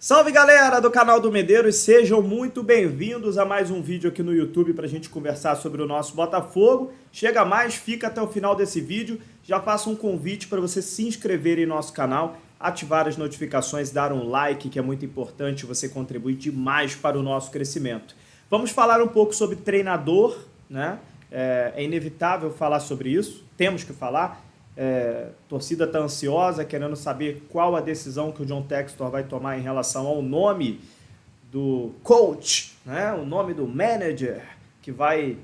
Salve galera do canal do Medeiros, sejam muito bem-vindos a mais um vídeo aqui no YouTube para a gente conversar sobre o nosso Botafogo. Chega mais, fica até o final desse vídeo, já faço um convite para você se inscrever em nosso canal, ativar as notificações, dar um like, que é muito importante, você contribui demais para o nosso crescimento. Vamos falar um pouco sobre treinador, né? É inevitável falar sobre isso, temos que falar. Torcida está ansiosa, querendo saber qual a decisão que o John Textor vai tomar em relação ao nome do coach, né? O nome do manager que vai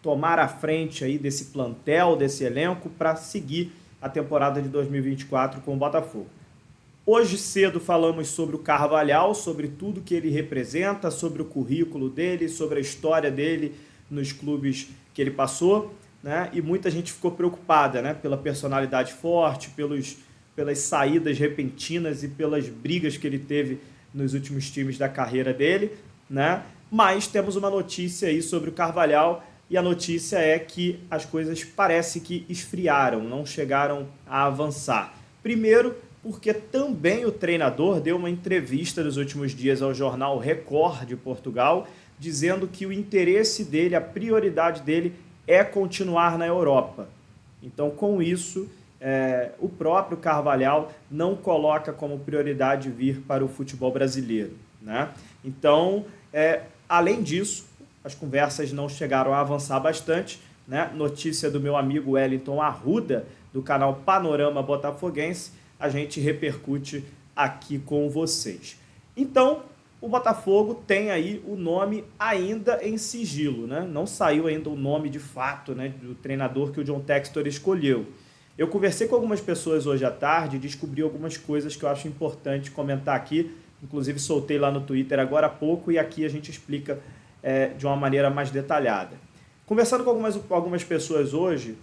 tomar a frente aí desse plantel, desse elenco, para seguir a temporada de 2024 com o Botafogo. Hoje cedo falamos sobre o Carvalhal, sobre tudo que ele representa, sobre o currículo dele, sobre a história dele nos clubes que ele passou, né? E muita gente ficou preocupada, né? Pela personalidade forte, pelas saídas repentinas e pelas brigas que ele teve nos últimos times da carreira dele, né? Mas temos uma notícia aí sobre o Carvalhal, e a notícia é que as coisas parece que esfriaram, não chegaram a avançar. Primeiro, porque também o treinador deu uma entrevista nos últimos dias ao jornal Record de Portugal, dizendo que o interesse dele, a prioridade dele é continuar na Europa. Então, com isso, o próprio Carvalhal não coloca como prioridade vir para o futebol brasileiro, né? Então, além disso, as conversas não chegaram a avançar bastante, né? Notícia do meu amigo Wellington Arruda, do canal Panorama Botafoguense, a gente repercute aqui com vocês. Então, o Botafogo tem aí o nome ainda em sigilo, né? Não saiu ainda o nome de fato, né, do treinador que o John Textor escolheu. Eu conversei com algumas pessoas hoje à tarde e descobri algumas coisas que eu acho importante comentar aqui. Inclusive soltei lá no Twitter agora há pouco e aqui a gente explica de uma maneira mais detalhada. Conversando com algumas pessoas hoje,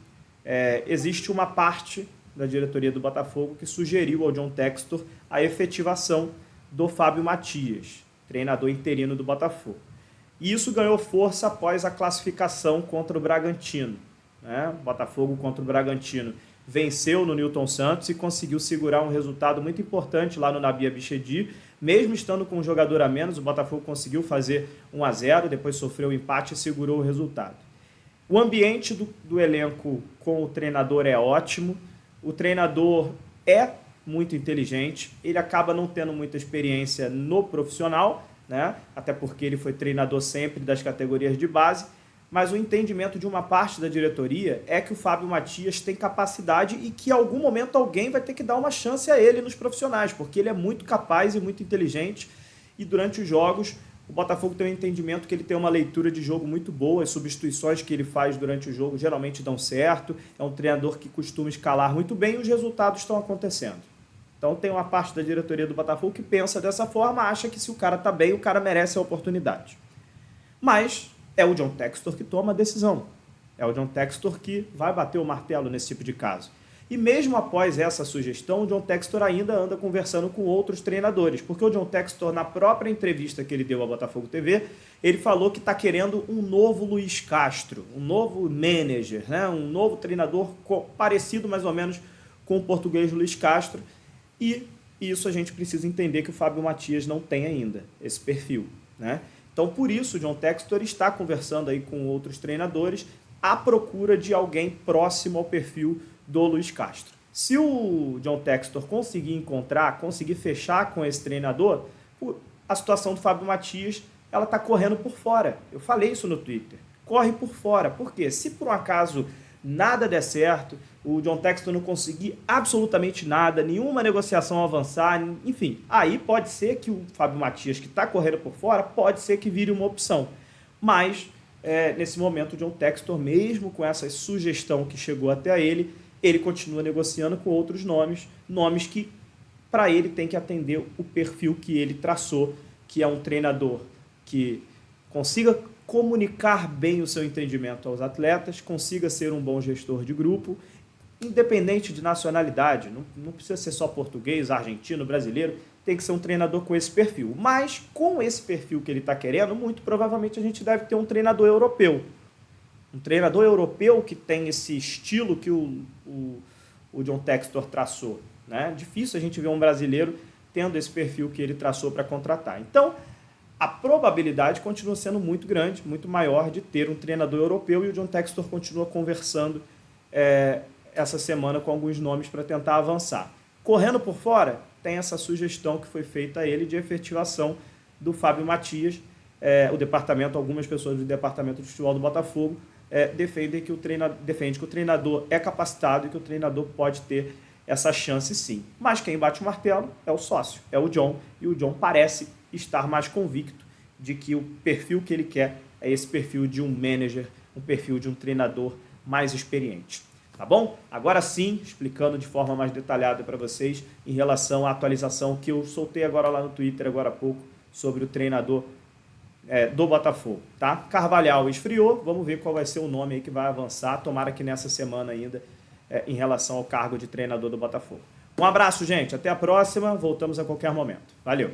existe uma parte da diretoria do Botafogo que sugeriu ao John Textor a efetivação do Fábio Matias, treinador interino do Botafogo. E isso ganhou força após a classificação contra o Bragantino, né? O Botafogo contra o Bragantino venceu no Newton Santos e conseguiu segurar um resultado muito importante lá no Nabi Abichedi. Mesmo estando com um jogador a menos, o Botafogo conseguiu fazer 1-0, depois sofreu o empate e segurou o resultado. O ambiente do elenco com o treinador é ótimo, o treinador é muito inteligente, ele acaba não tendo muita experiência no profissional, né? Até porque ele foi treinador sempre das categorias de base, mas o entendimento de uma parte da diretoria é que o Fábio Matias tem capacidade e que em algum momento alguém vai ter que dar uma chance a ele nos profissionais, porque ele é muito capaz e muito inteligente, e durante os jogos o Botafogo tem um entendimento que ele tem uma leitura de jogo muito boa, as substituições que ele faz durante o jogo geralmente dão certo, é um treinador que costuma escalar muito bem e os resultados estão acontecendo. Então tem uma parte da diretoria do Botafogo que pensa dessa forma, acha que se o cara tá bem, o cara merece a oportunidade. Mas é o John Textor que toma a decisão. É o John Textor que vai bater o martelo nesse tipo de caso. E mesmo após essa sugestão, o John Textor ainda anda conversando com outros treinadores, porque o John Textor, na própria entrevista que ele deu à Botafogo TV, ele falou que está querendo um novo Luiz Castro, um novo manager, né? Um novo treinador parecido mais ou menos com o português Luiz Castro. E isso a gente precisa entender que o Fábio Matias não tem ainda, esse perfil, né? Então, por isso, o John Textor está conversando aí com outros treinadores à procura de alguém próximo ao perfil do Luiz Castro. Se o John Textor conseguir fechar com esse treinador, a situação do Fábio Matias, ela está correndo por fora. Eu falei isso no Twitter. Corre por fora. Por quê? Se por um acaso nada der certo, o John Textor não conseguir absolutamente nada, nenhuma negociação avançar, enfim, aí pode ser que o Fábio Matias, que está correndo por fora, pode ser que vire uma opção. Mas, nesse momento, o John Textor, mesmo com essa sugestão que chegou até ele continua negociando com outros nomes que, para ele, tem que atender o perfil que ele traçou, que é um treinador que consiga comunicar bem o seu entendimento aos atletas, consiga ser um bom gestor de grupo, independente de nacionalidade, não precisa ser só português, argentino, brasileiro, tem que ser um treinador com esse perfil. Mas com esse perfil que ele está querendo, muito provavelmente a gente deve ter um treinador europeu. Um treinador europeu que tem esse estilo que o John Textor traçou, né? Difícil a gente ver um brasileiro tendo esse perfil que ele traçou para contratar. Então, a probabilidade continua sendo muito grande, muito maior de ter um treinador europeu, e o John Textor continua conversando essa semana com alguns nomes para tentar avançar. Correndo por fora, tem essa sugestão que foi feita a ele de efetivação do Fábio Matias. Algumas pessoas do departamento de futebol do Botafogo defendem que o treinador é capacitado e que o treinador pode ter essa chance sim. Mas quem bate o martelo é o sócio, é o John, e o John parece estar mais convicto de que o perfil que ele quer é esse perfil de um manager, um perfil de um treinador mais experiente. Tá bom? Agora sim, explicando de forma mais detalhada para vocês em relação à atualização que eu soltei agora lá no Twitter, agora há pouco, sobre o treinador do Botafogo, tá? Carvalhal esfriou, vamos ver qual vai ser o nome aí que vai avançar, tomara que nessa semana ainda, em relação ao cargo de treinador do Botafogo. Um abraço, gente, até a próxima, voltamos a qualquer momento. Valeu!